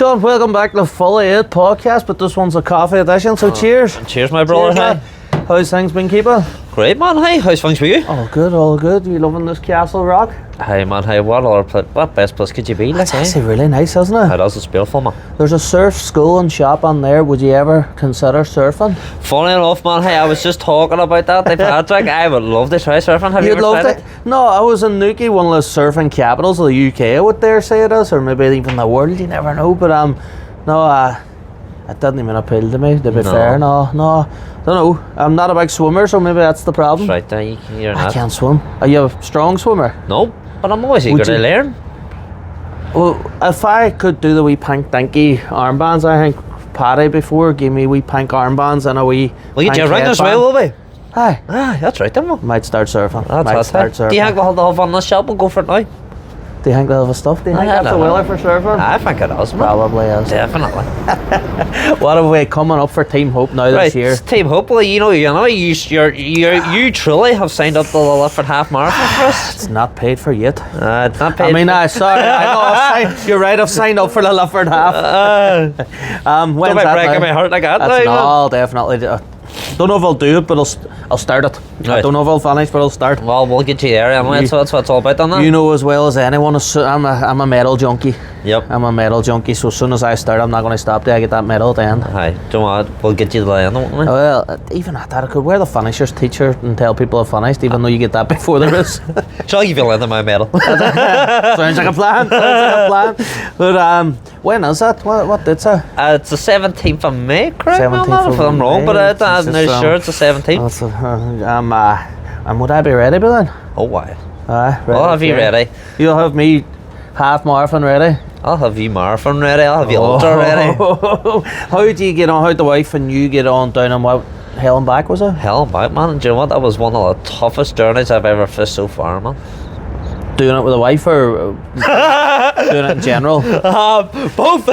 Sean, welcome back to the Phily-It podcast, but this one's a coffee edition, so cheers. Cheers, my brother. Cheers, Hey. How's things been keeping? Great, man. Hey, how's things for you? All good, all good. You loving this Castlerock? Hey, man. Hey, what best place could you be? It's Like, actually really nice, isn't it? It is. It's beautiful, man. There's a surf school and shop on there. Would you ever consider surfing? Funny enough, man. Hey, I was just talking about that to Patrick. I would love to try surfing. Have you You'd ever love tried it. No, I was in Newquay, one of the surfing capitals of the UK, I would dare say it is, or maybe even the world, you never know. But no, it didn't even appeal to me, to be fair. No, don't know. I'm not a big swimmer, so maybe that's the problem. Right, you're I not. can't swim. Are you a strong swimmer? No, but I'm always eager to learn. Well, if I could do the wee pink dinky armbands, I think Paddy before gave me wee pink armbands and a wee. We'll get you a pink ring as headband. well, will we? Aye. Aye, that's right, then, man. Might start surfing. That's it. Do you think we'll have the whole fun in the shop? We'll go for it now. Do you think they'll have a stuff? Do you think I that's the don't know. weather for surfing? I think it is, man. Probably is. Definitely. What have we coming up for TeamHope now Right, this year? TeamHope. Well, you truly have signed up to the Lifford Half Marathon for us. It's not paid for yet. It's not paid. I mean, sorry. I know. You're right. I've signed up for the Lifford Half. Don't When's be that breaking now? my heart like that. That's now, man. I'll definitely do it. Don't know if I'll do it, but I'll start it. I Right. don't know if I'll finish, but I'll start. Well, we'll get you there anyway. So that's what it's all about, then. You know as well as anyone, I'm a medal junkie. Yep. I'm a medal junkie, so as soon as I start, I'm not going to stop till I get that medal at the end. Hi. Don't worry. We'll get you to the end, won't we? Well, even at that, I could wear the finishers teacher and tell people I've finished, even though you get that before the race. Shall I give you a length of my medal? Sounds like a plan. But when is that? What date's that? It's the 17th of May, correct? 17th If I'm wrong, May. but I'm not sure it's the 17th. And would I be ready by then? Oh, why? Aye, ready. I'll have you ready. You'll have me half marathon ready. I'll have you marathon ready. I'll have you ultra ready. How do you get on? How'd the wife and you get on down and what? Hell and back, was it? Hell, back, man. Do you know what? That was one of the toughest journeys I've ever fished so far, man. Doing it with a wife or doing it in general? Both.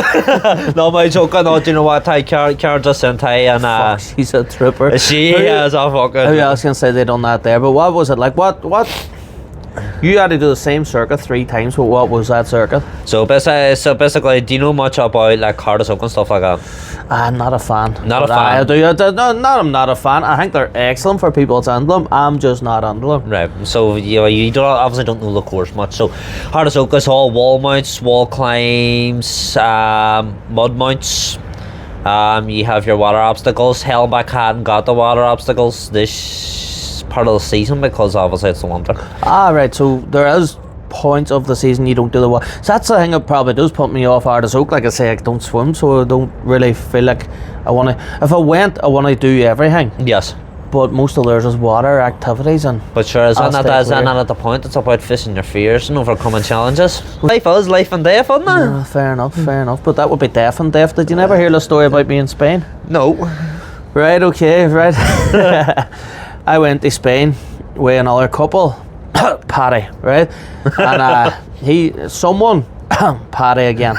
No, my joking. No, do you know what? Karen just sent and Fuck, she's a trooper. she is a fucking. I was gonna say they done that there, but what was it like? What? You had to do the same circuit 3 times, but what was that circuit? So basically, do you know much about like Castlerock and stuff like that? I'm not a fan. Not a But fan? I do. I'm not a fan. I think they're excellent for people that's into them. I'm just not into them. Right. So you obviously don't know the course much. So Castlerock is all wall mounts, wall climbs, mud mounts. You have your water obstacles. Hellback hadn't got the water obstacles this part of the season because obviously it's the winter. Right. So there is points of the season you don't do the water. So that's the thing that probably does put me off Artisoke. Like I say, I don't swim, so I don't really feel like I want to. If I went, I want to do everything. Yes. But most of theirs is water activities and. But sure, is that I'll not stay clear. at the point? It's about facing your fears and overcoming challenges. Life is life and death, isn't it? Fair enough. But that would be deaf and deaf. Did you never hear the story about me in Spain? No. Right, okay, right. I went to Spain with another couple, Paddy, right? And someone, Paddy again,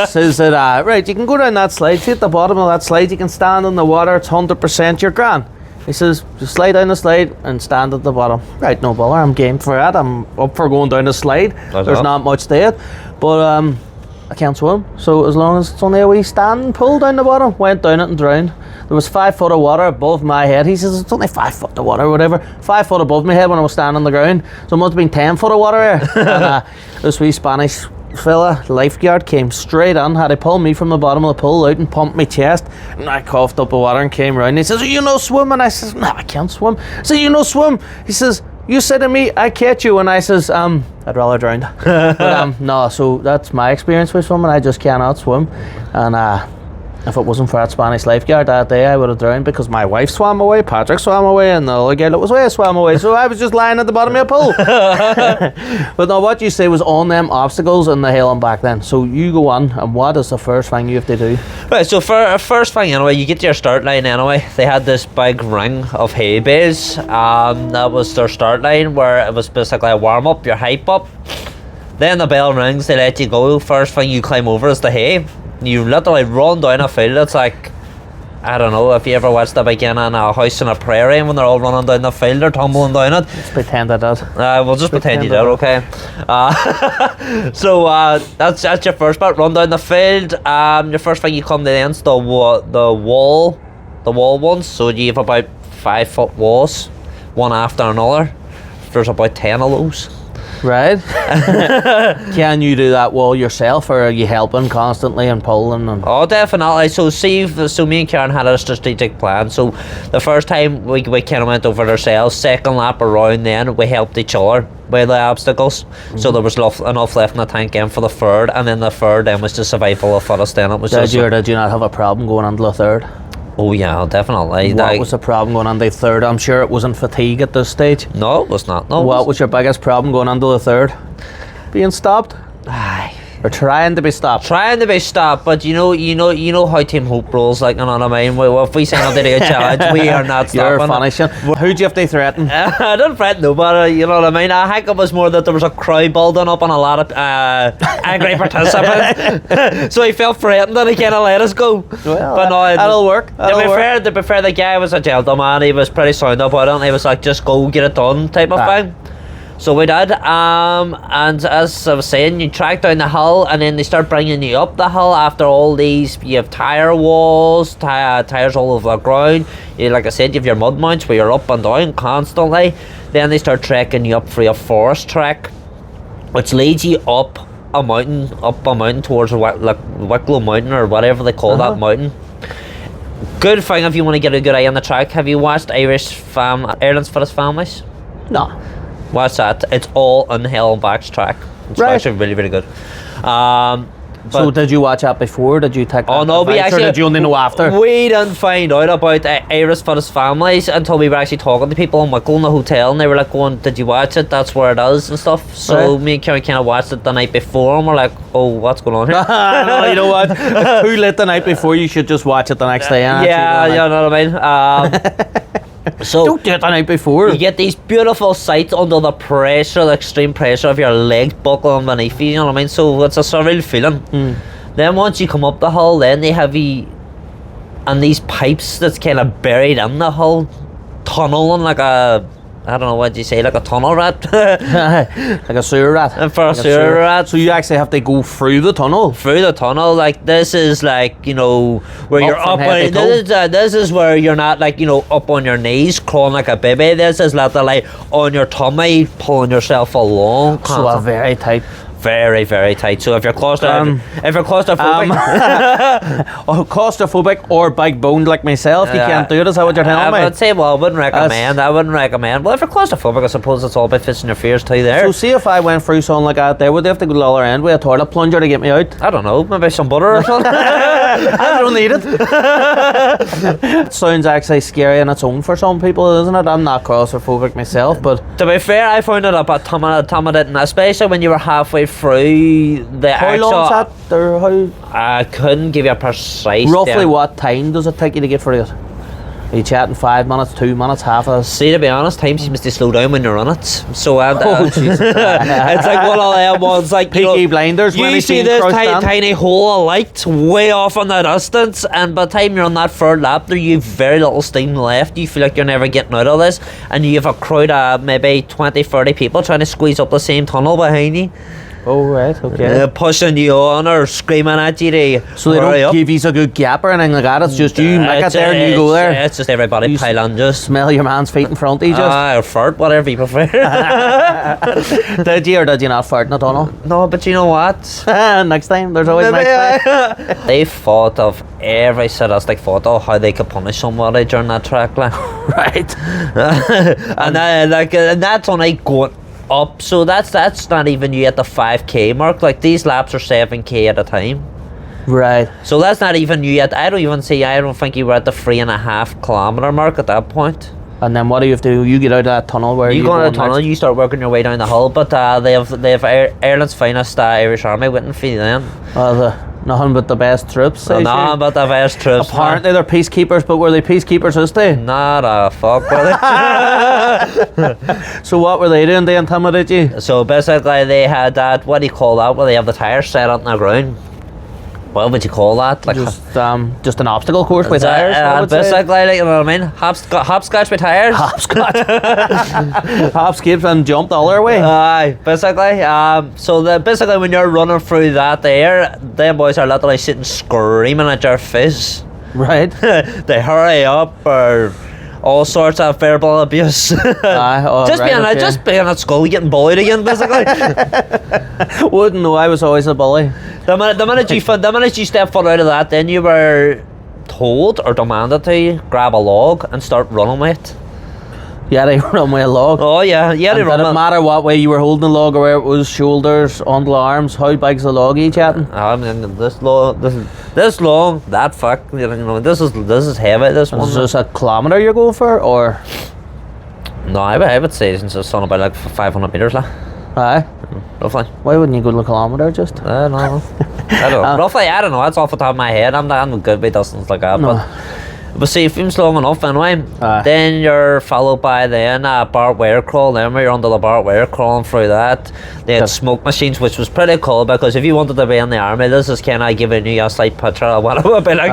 says that, right, you can go down that slide. See at the bottom of that slide, you can stand in the water, it's 100% your grand. He says, just slide down the slide and stand at the bottom. Right, no bother, I'm game for that. I'm up for going down the slide. There's not much to it. But I can't swim, so as long as it's only a wee stand and pull down the bottom, went down it and drowned. There was 5 foot of water above my head. He says, it's only 5 foot of water or whatever. 5 foot above my head when I was standing on the ground. So it must have been 10 foot of water there. And this wee Spanish fella, lifeguard, came straight in, had to pull me from the bottom of the pool out and pumped my chest. And I coughed up the water and came round. He says, you know swim? And I says, no, I can't swim. I said, you know swim? He says, you said to me, I catch you. And I says, I'd rather drown. But no, so that's my experience with swimming. I just cannot swim. And if it wasn't for that Spanish lifeguard that day, I would have drowned because my wife swam away, Patrick swam away, and the other girl that was away swam away. So I was just lying at the bottom of a pool. But no, what you say was on them obstacles and the hill and back then. So you go on, and what is the first thing you have to do? Right, so for first thing anyway, you get to your start line anyway. They had this big ring of hay bays. That was their start line where it was basically a warm up, your hype up. Then the bell rings, they let you go. First thing you climb over is the hay. You literally run down a field. It's like I don't know if you ever watched the beginning of House on a Prairie when they're all running down the field or tumbling down it. Let's pretend I did. We'll just pretend you did, okay? So that's your first part. Run down the field. Your first thing you come to is the wall ones. So you have about 5 foot walls, one after another. There's about 10 of those. Right. Can you do that wall yourself, or are you helping constantly and pulling? And Oh, definitely. So me and Karen had a strategic plan. So the first time we kind of went over ourselves. Second lap around, then we helped each other with the obstacles. So there was enough left in the tank in for the third, and then the third then was the survival of fittest. Then it was did you or did you not have a problem going on to the third? Oh yeah, definitely. What was the problem going on to the third? I'm sure it wasn't fatigue at this stage. No, it was not. No. What was your biggest problem going on to the third? Being stopped? Aye. Or trying to be stopped? Trying to be stopped, but you know how TeamHope rolls, like, you know what I mean? Well, if we sign up to do a challenge, we are not stopping. You're finishing. Who'd you have to threaten? I didn't threaten nobody, you know what I mean? I think it was more that there was a crowd building up and a lot of angry participants. So he felt threatened and he kind of let us go. Well, but no, that'll work. To be fair, the guy was a gentleman. He was pretty sound about it, and he was like, just go get it done type of thing. So we did, and as I was saying, you track down the hill, and then they start bringing you up the hill after all these. You have tire walls, tires all over the ground. Like I said, you have your mud mounts where you're up and down constantly. Then they start trekking you up through a forest trek, which leads you up a mountain towards Wicklow Mountain, or whatever they call that mountain. Good thing if you want to get a good eye on the track. Have you watched Ireland's Fittest Families? No. Watch that. It's all on Hell and Back's track. It's actually really, really good. So did you watch that before? Did you take Oh no, we actually, or did you only know after? We didn't find out about Irish Fittest Families until we were actually talking to people in Wicklow in the hotel, and they were like going, did you watch it? That's where it is and stuff. So me and Karen kind of watched it the night before, and we're like, oh, what's going on here? No, you know what? It's too late the night before. You should just watch it the next day. Yeah, you know what I mean? So don't do it the night before. You get these beautiful sights under the pressure, the extreme pressure of your legs buckling beneath you, you know what I mean? So it's a surreal feeling. Then once you come up the hill, then they have you and these pipes that's kind of buried in the hill, tunneling like a, I don't know what you say, like a tunnel rat. Like a sewer rat. And for a sewer rat. So you actually have to go through the tunnel? Through the tunnel, like this is like, you know, where you're up on, this is where you're not like, you know, up on your knees crawling like a baby. This is like on your tummy pulling yourself along. So a very tight. Very, very tight. So if you're claustrophobic, claustrophobic or big boned like myself, you can't do it. Is that what you're telling me? I would say, well, I wouldn't recommend. Well, if you're claustrophobic, I suppose it's all about facing your fears too there. So see if I went through something like that there, would they have to go to the other end with a toilet plunger to get me out? I don't know, maybe some butter or something. I don't need it. It sounds actually scary on its own for some people, isn't it? I'm not claustrophobic myself, but to be fair, I found it about intimidating, especially when you were halfway through the how long's that? Or how? I couldn't give you a precise. Roughly what time does it take you to get through it? Are you chatting 5 minutes, 2 minutes, half a? See, to be honest, time seems to slow down when you're on it. So it's like one of them ones, like Peaky Blinders. You see this tiny hole of light way off in the distance, and by the time you're on that third lap, there you've very little steam left. You feel like you're never getting out of this, and you have a crowd of maybe 20, 30 people trying to squeeze up the same tunnel behind you. Oh right, okay. Pushing you on or screaming at you to so they don't give you a good gap or anything like that. It's just you make it there and you go there. It's just everybody pile on, just smell your man's feet in front of you, just or fart, whatever you prefer. Did you or did you not fart in the tunnel? No, but you know what? Next time, there's always next time. They thought of every sadistic thought of how they could punish somebody during that track, like. Right. and that's only going up, so that's not even you at the 5k mark. Like these laps are 7k at a time, right? So that's not even you yet. I don't think you were at the 3.5 kilometer mark at that point. And then what do you have to do? You get out of that tunnel. Where you go into the tunnel, you start working your way down the hill. But they have Ireland's finest Irish army waiting for you then. Nothing but the best troops. Nothing but the best troops. Apparently they're peacekeepers, but were they peacekeepers this day? Not a fuck, were they? So what were they doing to intimidate you? So basically they had that, what do you call that, where they have the tires set up on the ground. what would you call that? Like just an obstacle course with tires. I would say. basically, like, you know what I mean? Hopscotch with tires. Hopscotch. Hop, skip, and jump the other way. Aye, basically. Basically when you're running through that there, them boys are literally sitting screaming at your face. Right. They hurry up or all sorts of verbal abuse. Just being at school, getting bullied again, basically. Wouldn't know, I was always a bully. The minute you step foot out of that, then you were told or demanded to grab a log and start running with it. Yeah, they run with a log. Oh yeah, And they run. did it matter what way you were holding the log or where it was, shoulders, under arms? How big's the log each chatting? I mean, this long, that fuck, you know, this is heavy. This one. Is this a kilometre you're going for, or? No, I would say it's on about like 500 meters, like. Aye. Roughly. Why wouldn't you go to a kilometre just? No. I don't know. Roughly, I don't know. That's off the top of my head. I'm good with distance like that, No. But see, if it's long enough anyway, Aye. then you're followed by then barbed wire crawl. Then where you're under the barbed wire crawling through that. They had smoke machines, which was pretty cool because if you wanted to be in the army, this is kind of giving you a slight picture of what it would be like.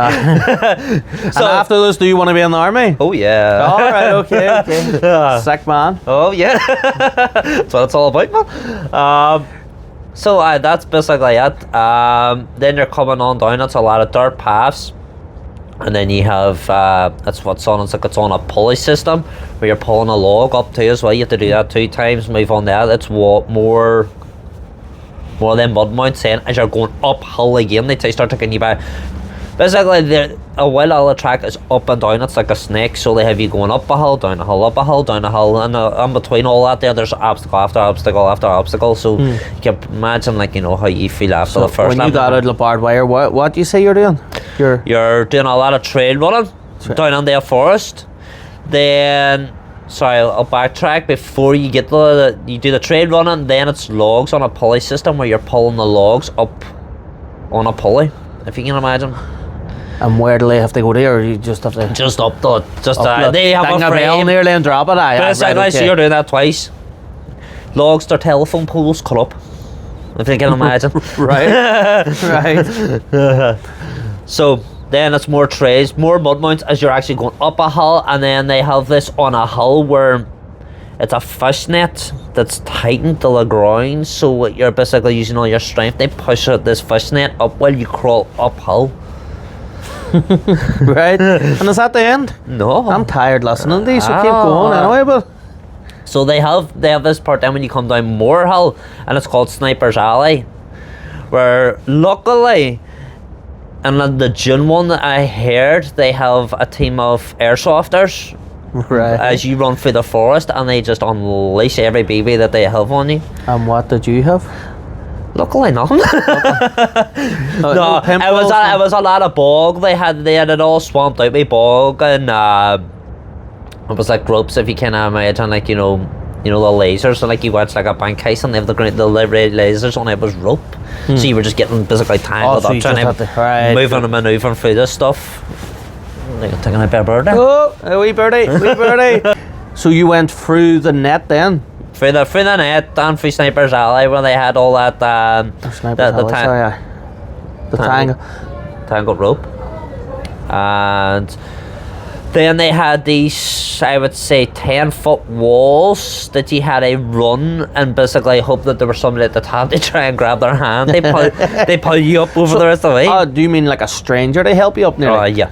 So after this, do you want to be in the army? Oh yeah. All right, okay. Sick man. Oh yeah. That's what it's all about, man. So that's basically it. Then you're coming on down. It's a lot of dirt paths. And then you have that's what's on. It's like it's on a pulley system where you're pulling a log up to as well. You have to do that 2 times. Move on that. It's more than mud mounts. Then as you're going uphill again, they start taking you back. Basically, while all the track is up and down, it's like a snake. So they have you going up a hill, down a hill, up a hill, down a hill, and in between all that, there's obstacle after obstacle after obstacle. So you can imagine, like, you know, how you feel after the first. When you got out of the barbed wire, what do you say you're doing? You're doing a lot of trail running down in the forest. Then, sorry, I'll backtrack. Before you get you do the trail running, then it's logs on a pulley system where you're pulling the logs up on a pulley, if you can imagine. And where do they have to go there, or you just have to? They have a frame nearly and drop it. So you're doing that twice. Logs, their telephone poles cut up, if you can imagine. Right. So then it's more trays, more mud mounts as you're actually going up a hill, and then they have this on a hill where it's a fish net that's tightened to the ground, so you're basically using all your strength. They push this fish net up while you crawl uphill. Right. And is that the end? No. I'm tired listening to these, so keep going anyway, but... So they have this part then when you come down more hill, and it's called Sniper's Alley, where luckily, and the June one that I heard, they have a team of airsofters right as you run through the forest, and they just unleash every BB that they have on you. And what did you have? Luckily nothing. No, it was a lot of bog. They had it all swamped out with bog, and it was like ropes, if you can imagine, like, you know the lasers, and like you watch like a bank heist and they have the red lasers on it was rope. So you were just getting basically tangled up trying to moving and manoeuvring through this stuff. Like taking a birdie. Oh, a wee birdie. So you went through the net then? Through the net, down through Sniper's Alley, where they had all that tangled rope, and then they had these, I would say, 10-foot walls that you had to run and basically hope that there was somebody at the top to try and grab their hand. They pull you up over the rest of the way. Do you mean like a stranger to help you up nearly? Yeah.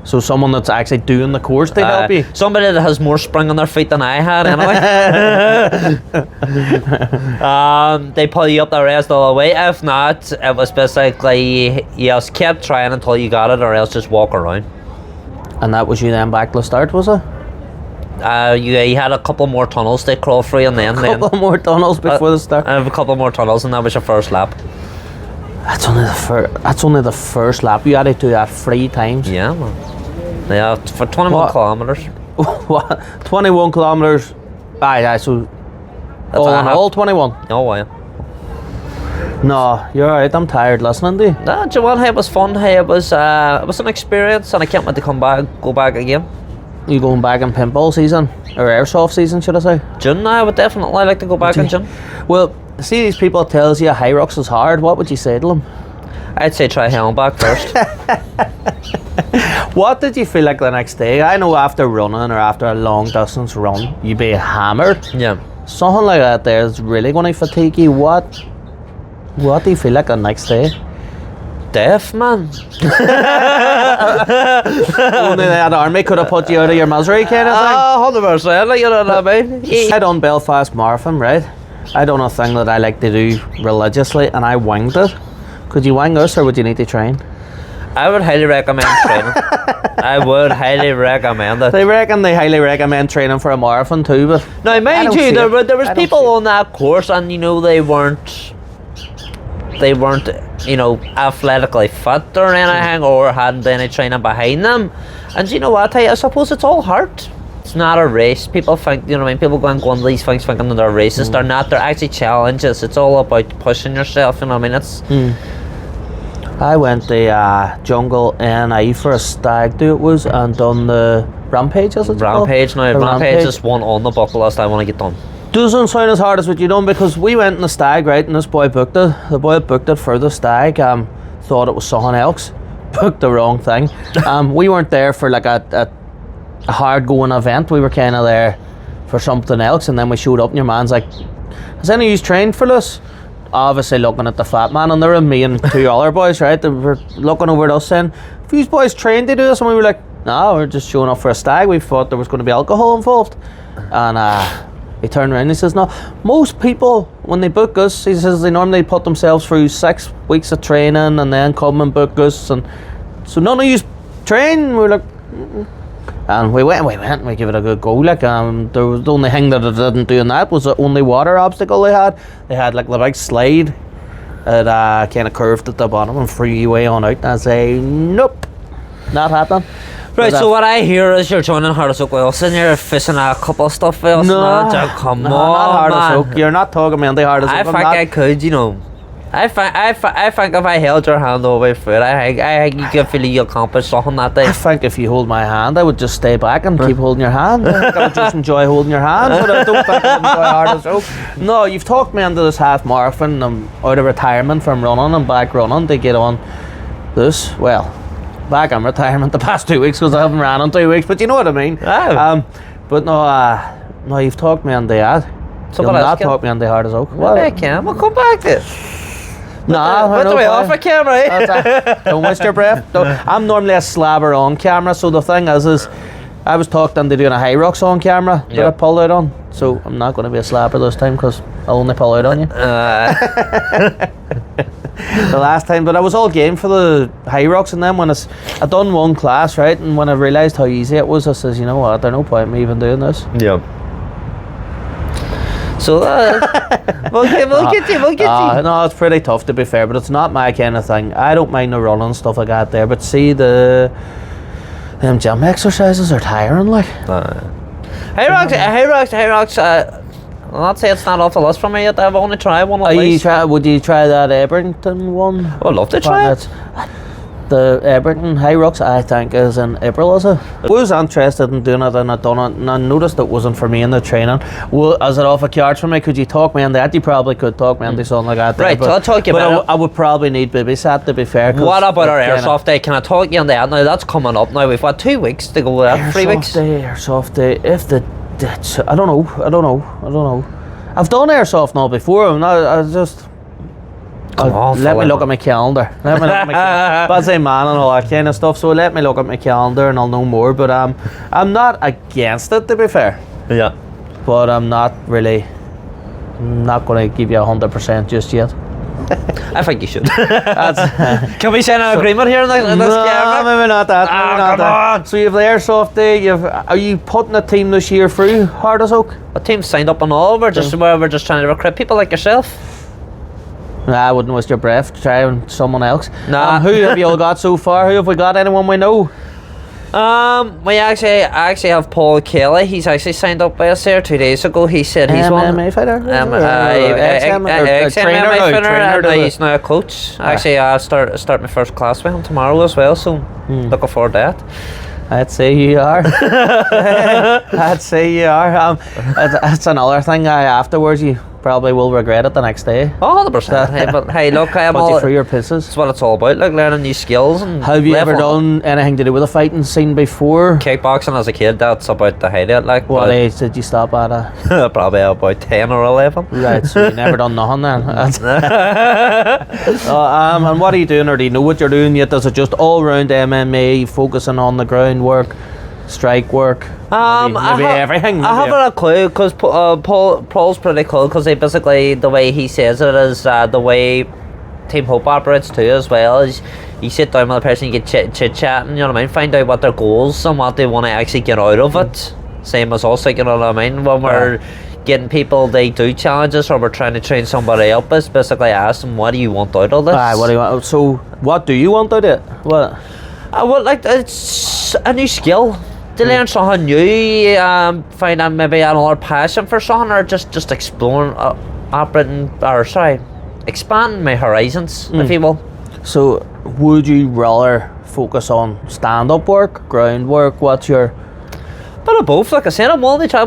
So someone that's actually doing the course to help you? Somebody that has more spring on their feet than I had, anyway. They pull you up the rest of the way. If not, it was basically you just kept trying until you got it, or else just walk around. And that was you then back to the start, was it? You had a couple more tunnels to crawl through, and then a couple more tunnels before the start. A couple more tunnels, and that was your first lap. That's only the first lap. You had to do that 3 times. Yeah, man. Yeah, for 21 kilometers. What? 21 kilometers? Aye, so all 21? Oh, yeah. No, you're alright. I'm tired listening to you. Nah, do you know what? Hey, it was fun. Hey, it was an experience, and I can't wait to go back again. You going back in paintball season? Or airsoft season, should I say? June, I would definitely like to go back in June. Well, see these people tells you Hyrox is hard. What would you say to them? I'd say try Hellenbach first. What did you feel like the next day? I know after running or after a long distance run, you'd be hammered. Yeah. Something like that there is really going to fatigue you. What do you feel like the next day? Deaf, man. Only that army could have put you out of your misery kind of thing. 100%, like, you know what I mean? I done Belfast Marathon, right? I done a thing that I like to do religiously, and I winged it. Could you wing us, or would you need to train? I would highly recommend training. I would highly recommend it. They reckon they highly recommend training for a marathon too, but Now, mind you, there was I don't people see it. on that course, and you know they weren't, you know, athletically fit or anything, or hadn't any training behind them. And you know what? I suppose it's all heart. It's not a race. People think, you know what I mean? People go on these things thinking that they're races. They're not. They're actually challenges. It's all about pushing yourself. You know what I mean? It's. I went the jungle NI for a stag do it was, and done the Rampage, is it called? Rampage now. The Rampage is one on the bucket list I want to get done. Doesn't sound as hard as what you done, because we went in the stag, right, and this boy booked it. The boy that booked it for the stag thought it was something else. Booked the wrong thing. We weren't there for like a hard going event. We were kind of there for something else, and then we showed up and your man's like, has any of you trained for this? Obviously looking at the fat man, and there were me and two other boys, right? They were looking over at us saying, if these boys trained to do this, and we were like, no, we're just showing up for a stag. We thought there was going to be alcohol involved. And he turned around and he says, no, most people, when they book us, he says they normally put themselves through 6 weeks of training and then come and book us. And so none of you train. We were like, mm-mm. And we went and we gave it a good go. Like, there was the only thing that it didn't do in that was the only water obstacle they had. They had like the big slide that kind of curved at the bottom and threw you way on out. And I say, nope, not happening. Right, so what I hear is you're joining Heart of Oak Wilson, you're fishing a couple of stuff else. No, come not on, Heart man. of Oak. You're not talking me on the Heart of Oak. I think I could, you know. I think if I held your hand all the way through it, I think you could feel you accomplished something that day. I think if you hold my hand, I would just stay back and keep holding your hand. I think I would just enjoy holding your hand, but I don't think I would enjoy Heart of Oak. No, you've talked me into this half marathon. I'm out of retirement from running and back running to get on this. Well, back in retirement the past 2 weeks because I haven't ran in 2 weeks, but you know what I mean. Oh. But no, you've talked me into that. So You'll what else not can- talk me into Heart of Oak. Well, I can. We'll come back to it. Nah, What do we offer camera, eh? Don't waste your breath. I'm normally a slabber on camera, so the thing is I was talked into doing a high rocks on camera that I Yep. pulled out on, so I'm not going to be a slabber this time because I'll only pull out on you. The last time, but I was all game for the high rocks, and then when I done one class, right, and when I realised how easy it was, I says, you know what, there's no point in me even doing this. Yeah. So we'll get you. No, it's pretty tough to be fair, but it's not my kind of thing. I don't mind the running and stuff like that there, but see them gym exercises are tiring, like. High rocks. I'll not say it's not off the list for me yet. I've only tried one at least. Would you try that Ebrington one? I'd love to try it. The Ebrington High Rocks, I think, is in April, is it? I was interested in doing it, and I done it, and I noticed it wasn't for me in the training. Well, is it off a cards for me? Could you talk me into that? You probably could talk me into something like that. Right, there, so I'll talk you about it. I would probably need babysat, to be fair. What about our airsoft day? Can I talk you on that? Now that's coming up now. We've got 2 weeks to go with that. 3 weeks. Airsoft day. If I don't know. I've done airsoft now before. Let me look at my calendar. Busy man and all that kind of stuff. So let me look at my calendar and I'll know more. But I'm not against it, to be fair. Yeah. But I'm not going to give you 100% just yet. I think you should. Can we sign an agreement here in this camera? Maybe not that. Come on. So you have the airsoft day. Are you putting a team this year through Heart of Oak? A team signed up and all. We're just trying to recruit people like yourself. Nah, I wouldn't waste your breath trying someone else. Nah. Who have you all got so far? Who have we got? Anyone we know? We actually have Paul Kelly. He's actually signed up by us there 2 days ago. He said he's one MMA fighter? ex-MMA fighter, and he's now a coach. Actually, I'll start my first class with him tomorrow as well. So looking forward to that. I'd say you are. I'd say you are. That's another thing. Afterwards, probably will regret it the next day. Oh, 100%. Hey, but hey, look, I'm Put you all. through your paces. That's what it's all about, like learning new skills and. Have you ever leveling up. done anything to do with a fighting scene before? Kickboxing as a kid? That's about the height of it, like. What age did you stop at? Probably about 10 or 11. Right, so you never done nothing then. And what are you doing, or do you know what you're doing yet? Is it just all round MMA, focusing on the groundwork, strike work? Maybe everything. I haven't a clue because Paul's pretty cool because he basically, the way he says it is the way TeamHope operates too as well. Is you sit down with a person, you get chit chatting, you know what I mean? Find out what their goals and what they want to actually get out of it. Same as us, like, you know what I mean? When we're getting people, they do challenges or we're trying to train somebody up, it's basically ask them, what do you want out of this? What do you want? So, what do you want out of it? What? Well, like, it's a new skill. To learn something new, find out maybe another passion for something, or just exploring, expanding my horizons, if you will. So, would you rather focus on stand-up work, groundwork? What's your... Bit of both, like I said, I'm willing to try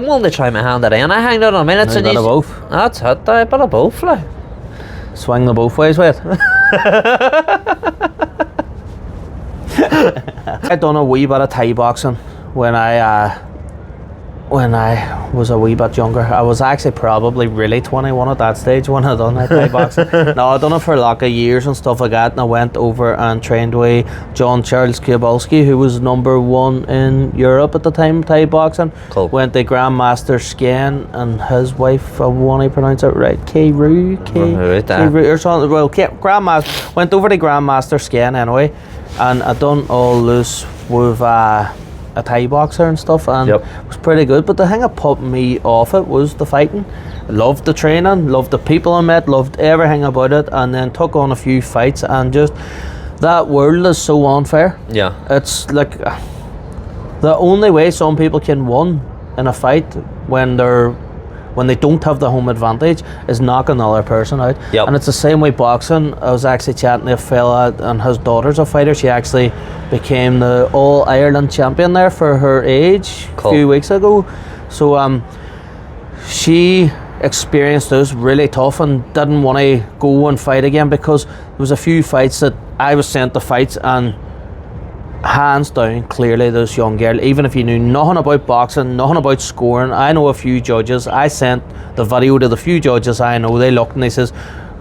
my hand at anything, you know what I mean? It's a bit of both. That's it, bit of both, like. Swing the both ways with. I done a wee bit of Thai boxing when I was a wee bit younger. I was actually probably really 21 at that stage when I done that Thai boxing. No, I done it for like a years and stuff like that, and I went over and trained with John Charles Kowalski, who was #1 in Europe at the time, Thai boxing. Cool. Went to Grandmaster Skien, and his wife, I want to pronounce it right, K-Roo or something. Well, Grandmaster, went over to Grandmaster Skien anyway, and I done all this with a Thai boxer and stuff, and it was pretty good. But the thing that put me off it was the fighting. Loved the training, loved the people I met, loved everything about it, and then took on a few fights, and just that world is so unfair. Yeah, it's like the only way some people can win in a fight when they don't have the home advantage is knock another person out. And it's the same way boxing. I was actually chatting to a fella, and his daughter's a fighter. She actually became the All-Ireland champion there for her age a few weeks ago. So she experienced this really tough and didn't want to go and fight again, because there was a few fights that I was sent to fights, and hands down, clearly this young girl, even if you knew nothing about boxing, nothing about scoring, I know a few judges, I sent the video to the few judges I know, they looked and they says,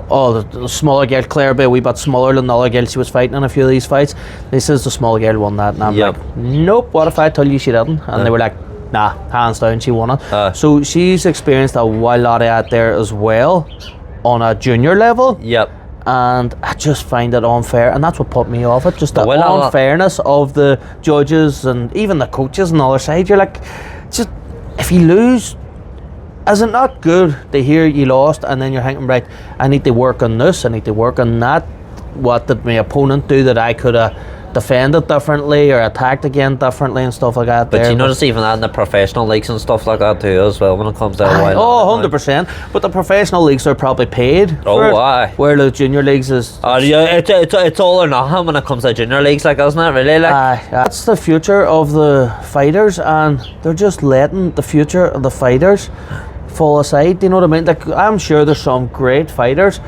oh, the smaller girl, Claire, be a wee bit smaller than the other girl she was fighting in a few of these fights. They says the small girl won that, and I'm like, nope, what if I told you she didn't? And they were like, nah, hands down, she won it. So she's experienced a lot of that there as well, on a junior level. And I just find it unfair, and that's what put me off it, just the unfairness of the judges and even the coaches on the other side. You're like, just, if you lose, is it not good to hear you lost, and then you're thinking, right, I need to work on this, I need to work on that, what did my opponent do that I could have defended differently or attacked again differently and stuff like that. But you notice even that in the professional leagues and stuff like that too as well, when it comes to 100%. But the professional leagues are probably paid where the junior leagues is it's all or nothing when it comes to junior leagues, like, isn't it really? Like, that's the future of the fighters, and they're just letting the future of the fighters fall aside. Do you know what I mean? Like, I'm sure there's some great fighters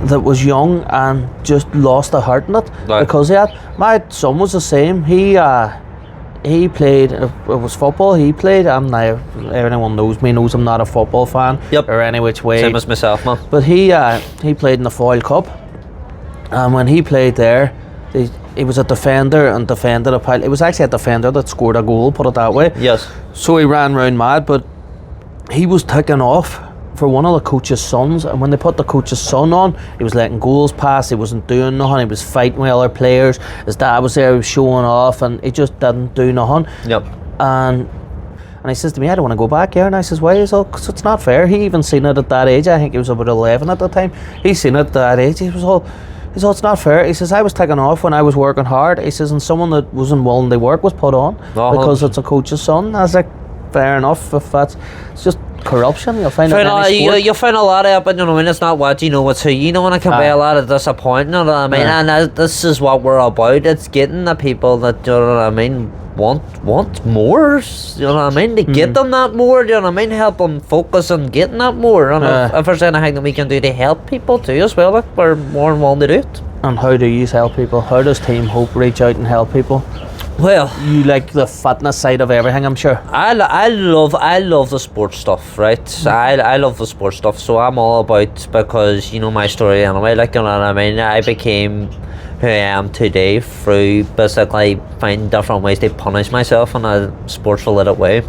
that was young and just lost the heart in it because of that. My son was the same. He played, it was football he played. I'm now, anyone knows me knows I'm not a football fan or any which way. Same as myself, man. But he played in the Foyle Cup, and when he played there, he was a defender and defended a pile. It was actually a defender that scored a goal, put it that way. Yes. So he ran round mad, but he was taken off for one of the coach's sons, and when they put the coach's son on, he was letting goals pass, he wasn't doing nothing, he was fighting with other players, his dad was there, he was showing off, and he just didn't do nothing. And he says to me, I don't want to go back here, and I says, why? He's all, because it's not fair. He even seen it at that age. I think he was about 11 at the time. He seen it at that age. He was all, it's not fair. He says, I was taken off when I was working hard. He says, and someone that wasn't willing to work was put on because it's a coach's son. I was like, fair enough. If that's, it's just corruption. You'll find you'll find a lot of it, but you know what I mean, it's not what you know, it's who you know, and it can be a lot of disappointment, you know what I mean, and this is what we're about. It's getting the people that, you know what I mean, want more. You know what I mean? To get them that more. You know what I mean? Help them focus on getting that more. And if there's anything that we can do to help people too as well, like, we're more than willing to do it. And how do you help people? How does TeamHope reach out and help people? Well, You like the fitness side of everything, I'm sure. I love the sports stuff, right? I love the sports stuff, so I'm all about, because you know my story anyway, like, you know what I mean? I became who I am today through basically finding different ways to punish myself in a sports related way.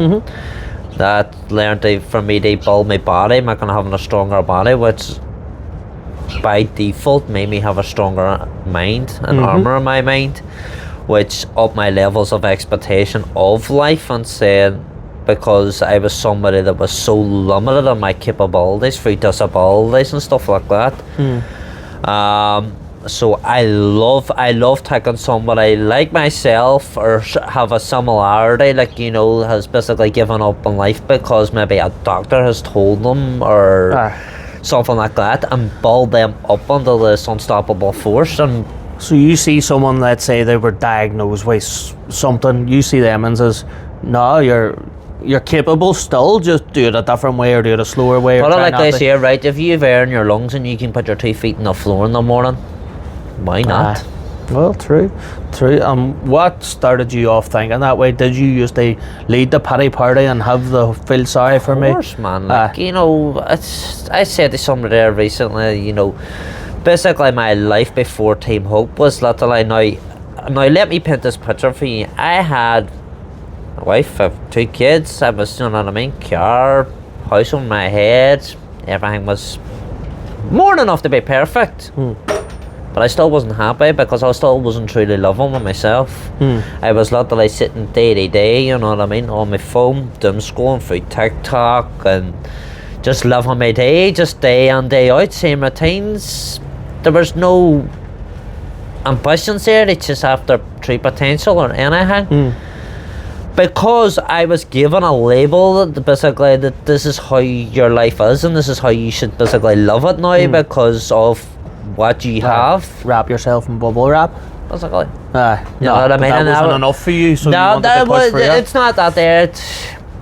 That learned for me to build my body, making having a stronger body, which by default made me have a stronger mind and armor in my mind, which upped my levels of expectation of life, and saying, because I was somebody that was so limited in my capabilities through disabilities and stuff like that. So I love taking somebody like myself, or have a similarity, like, you know, has basically given up on life because maybe a doctor has told them, or something like that, and build them up under this unstoppable force. And So you see someone, let's say they were diagnosed with something, you see them and says, no, you're capable still, just do it a different way, or do it a slower way. But like they say, right, if you have air in your lungs and you can put your 2 feet on the floor in the morning, why not? Well, true. What started you off thinking that way? Did you used to lead the pity party and have the feel sorry for me? Of course, man. Like, you know, I said to somebody there recently, you know, basically my life before TeamHope was literally, now let me paint this picture for you. I had a wife, I have 2 kids, I was, you know what I mean, car, house on my head, everything was more than enough to be perfect. But I still wasn't happy, because I still wasn't truly loving with myself. I was literally sitting day to day, you know what I mean, on my phone, doom scrolling through TikTok, and just living my day, just day in, day out, same routines. There was no ambitions there, it's just after true potential or anything. Because I was given a label that basically that this is how your life is, and this is how you should basically live it now, because of what you have. Wrap yourself in bubble wrap. Basically. You know what I mean? That wasn't enough for you, so you wanted to push for it. It's not that there.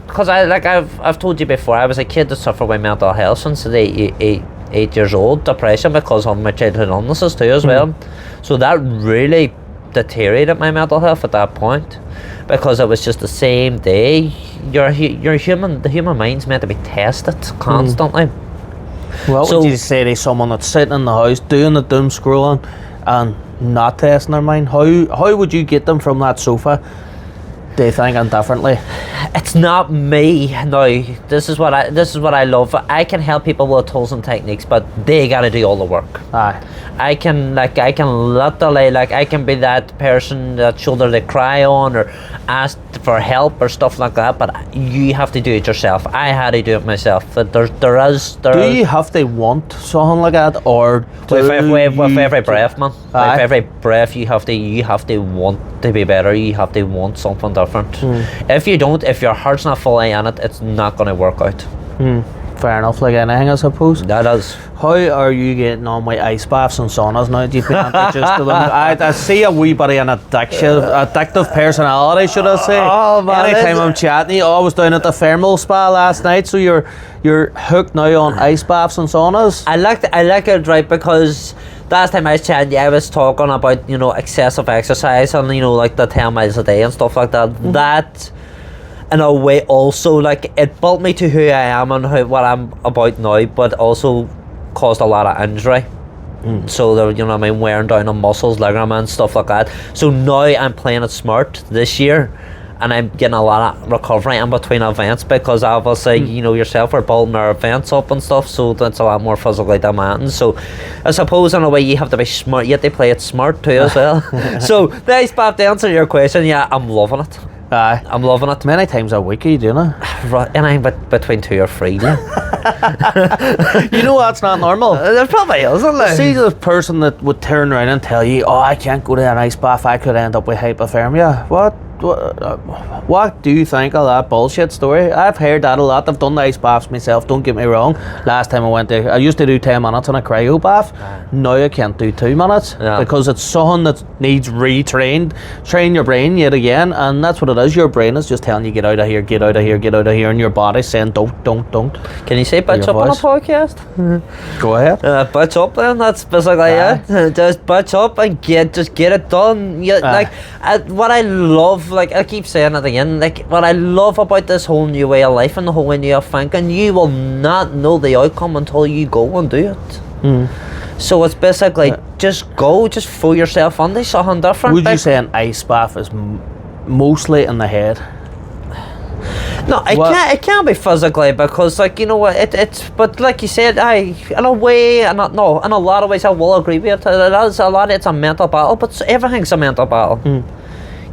Because I've told you before, I was a kid that suffered with mental health since the 8 years old, depression, because of my childhood illnesses too as well. So that really deteriorated my mental health at that point, because it was just the same day. The human mind's meant to be tested constantly. What would you say to someone that's sitting in the house doing the doom scrolling and not testing their mind? How would you get them from that sofa to thinking differently? It's not me. No, this is what I love. I can help people with tools and techniques, but they gotta do all the work. I can literally, like, I can be that person, that shoulder to cry on, or ask for help or stuff like that, but you have to do it yourself. I had to do it myself. Do you have to want something like that, or with every breath, man? With every breath, you have to want to be better. You have to want something different. If you don't, if your heart's not fully in it, it's not going to work out. Fair enough, like anything, I suppose. That is. How are you getting on with ice baths and saunas now? Do you think introduced to them? I see a wee bit of an addictive personality, should I say? Oh man! Anytime I'm chatting, I was down at the thermal spa last night, so you're hooked now on ice baths and saunas. I like it, right, because last time I was chatting, I was talking about, you know, excessive exercise and, you know, like the 10 miles a day and stuff like that. That, in a way, also, like, it built me to who I am and what I'm about now, but also caused a lot of injury. So there, you know what I mean, wearing down on muscles, ligaments, stuff like that. So now I'm playing it smart this year, and I'm getting a lot of recovery in between events, because obviously, you know yourself, we're building our events up and stuff, so that's a lot more physically demanding. So I suppose in a way you have to be smart, you have to play it smart too as well. So the ice bath, to answer your question, yeah, I'm loving it. I'm loving it. Many times a week are you doing it? Right, and I'm between 2 or 3. Yeah. You know that's not normal. There probably is, isn't there? See the person that would turn around and tell you, oh, I can't go to an ice bath, I could end up with hypothermia. What? what do you think of that bullshit story? I've heard that a lot. I've done the ice baths myself, don't get me wrong. Last time I went there, I used to do 10 minutes in a cryo bath. Now I can't do 2 minutes because it's something that needs retrained. Train your brain yet again, and that's what it is. Your brain is just telling you, get out of here, get out of here, get out of here, and your body's saying, don't. Can you say bitch up on a podcast? Go ahead. Bitch up then, that's basically it. Just bitch up and get it done. Like, what I love, like I keep saying it again, like what I love about this whole new way of life and the whole way of thinking, you will not know the outcome until you go and do it. So it's basically just go, just throw yourself into something different. Would you say an ice bath is mostly in the head? No, it can't be physically because, like, you know what, it's but like you said, in a way, in a lot of ways I will agree with it. It's a mental battle, but everything's a mental battle.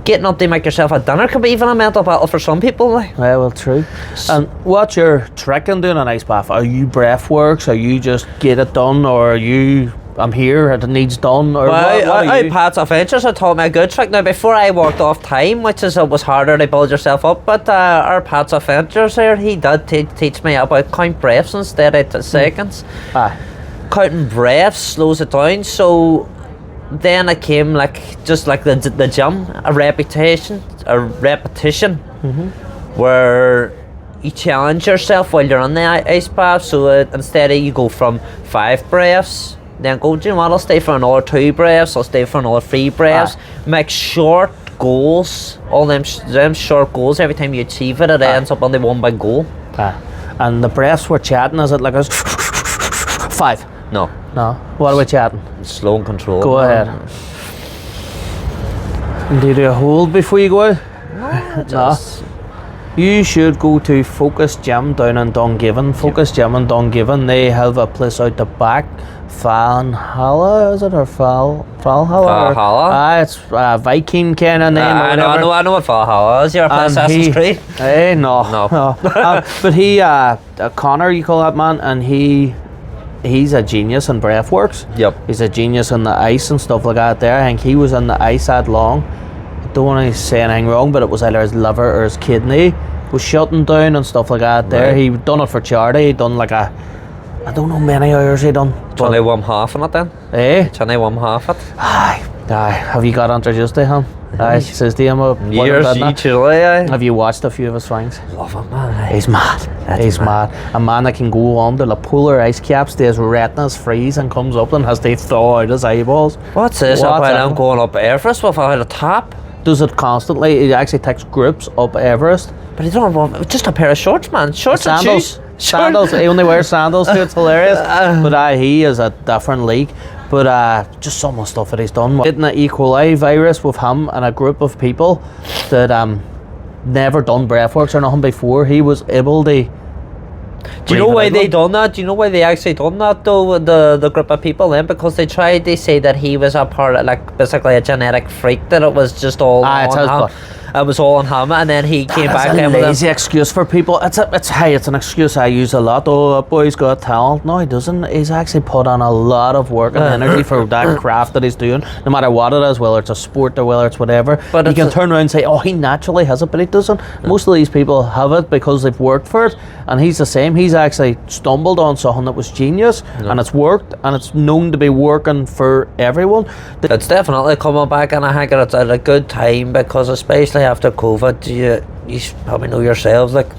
Getting up to make yourself a dinner can be even a mental battle for some people. Like. Yeah, well, true. And what's your trick in doing an ice bath? Are you breath works? Are you just get it done, or are you I'm here, it needs done, or what Pat's Adventures had taught me a good trick. Now, before I walked off time, which is it was harder to build yourself up, but our Pat's Adventures here, he did teach me about count breaths instead of seconds. Counting breaths slows it down, so then it came like just like the gym, a repetition, where you challenge yourself while you're on the ice bath. So instead of you go from 5 breaths, then go, do you know what, I'll stay for another 2 breaths, I'll stay for another 3 breaths. Make short goals, all them short goals. Every time you achieve it, it ends up on the one big goal. And the breaths we're chatting, is it like a 5? No. What are we chatting? Slow and controlled. Go ahead. Do you do a hold before you go out? No. You should go to Focus Gym down in Dungiven. Focus Gym in Dungiven. They have a place out the back. Valhalla, is it, or Valhalla? Valhalla? It's Viking kind of name. I know what Valhalla is. You're a Assassin's Creed. No. But he, Connor, you call that man, and he's a genius in breathworks. Yep. He's a genius in the ice and stuff like that there. I think he was in the ice that long. I don't want to say anything wrong, but it was either his liver or his kidney was shutting down and stuff like that there. Right. He done it for charity. He done like I don't know many hours he done. 21 half in it then? 21 half it? Aye. Have you got introduced to him? Aye, she says to him years, have you watched a few of his swings? Love him, man. He's mad. He's mad. A man that can go under the polar ice caps, his retinas freeze and comes up and has to thaw out his eyeballs. What's this while I'm going up Everest without a top? Does it constantly. He actually takes groups up Everest. But he don't have just a pair of shorts, man. Shorts and shoes. Sandals. He only wears sandals, so it's hilarious. But he is a different league. But just some of the stuff that he's done. Getting the E. coli virus with him and a group of people that never done breathworks or nothing before, he was able to. Do you know why they done that? Do you know why they actually done that though? The group of people then, because they tried to say that he was a part of, like, basically a genetic freak, that it was just all on him. It was all on him, and then he came back in with a lazy excuse for people. It's an excuse I use a lot. Oh, that boy's got talent. No, he doesn't. He's actually put on a lot of work and energy for that craft that he's doing, no matter what it is, whether it's a sport or whether it's whatever. But you can turn around and say, oh, he naturally has it, but he doesn't. Most of these people have it because they've worked for it, and he's the same. He's actually stumbled on something that was genius, and it's worked, and it's known to be working for everyone. It's definitely coming back, and I think it's at a good time, because especially after COVID, you probably know yourselves, like,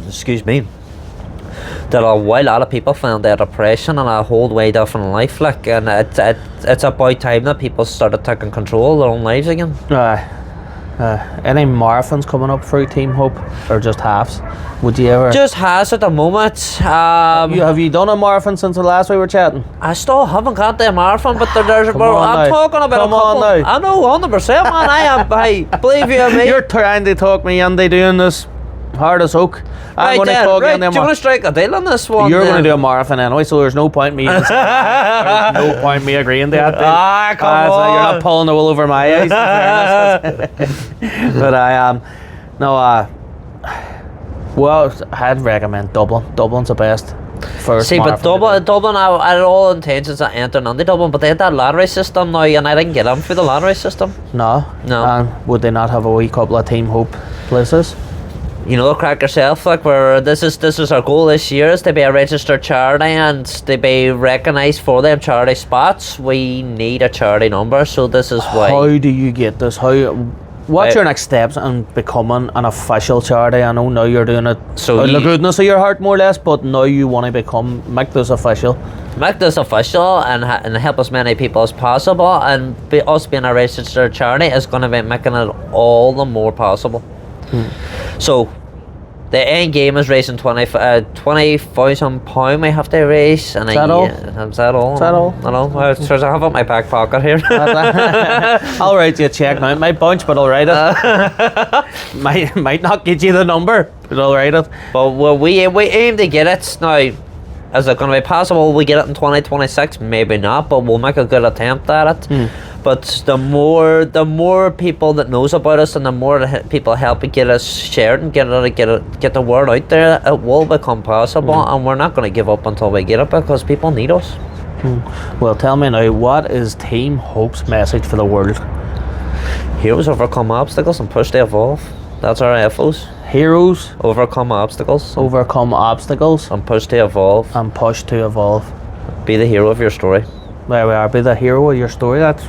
excuse me, that a lot of people found their depression and a whole way different life, like, and it's about time that people started taking control of their own lives again. Any marathons coming up through TeamHope, or just halves? Would you ever? Just halves at the moment. Have you done a marathon since the last we were chatting? I still haven't got the marathon, but there's I'm talking about a couple. I know, 100%, man. I am. Hey, believe you me. You're trying to talk me into doing this hard as oak. I'm going to talk in do you want to strike a deal on this one? You're going to do a marathon anyway, so there's no point me. There's no point me agreeing to that. Come on. So you're not pulling the wool over my eyes. But I am. Well, I'd recommend Dublin. Dublin's the best. first. See, but marathon to do. Dublin, I had all intentions of entering on the Dublin, but they had that lottery system now, and I didn't get them through the lottery system. No. Would they not have a wee couple of Team Hope places? You know, crack yourself, like, where this is our goal this year, is to be a registered charity and to be recognised for them charity spots. We need a charity number, so this is why. How do you get this? What's your next steps in becoming an official charity? I know now you're doing it So out of the goodness of your heart, more or less, but now you want to make this official. Make this official and help as many people as possible, and us being a registered charity is going to be making it all the more possible. So the end game is raising £20,000 we have to raise, and Is that all? Is that all? Is that all? I know. I have it in my back pocket here. I'll write you a check now. It might bounce, but I'll write it. might not get you the number, but I'll write it. But we aim to get it now. Is it going to be possible we get it in 2026? Maybe not, but we'll make a good attempt at it. But the more people that knows about us, and the more people help get us shared and get the word out there, it will become possible. And we're not going to give up until we get it, because people need us. Well, tell me now, what is Team Hope's message for the world? Heroes overcome obstacles and push to evolve. That's our ethos. Heroes Overcome obstacles overcome obstacles and push to evolve. and push to evolve. Be the hero of your story. There we are. Be the hero of your story. That's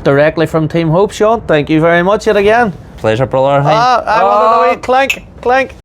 directly from Team Hope, Sean. Thank you very much yet again. Pleasure, brother. I wanted a wee clink.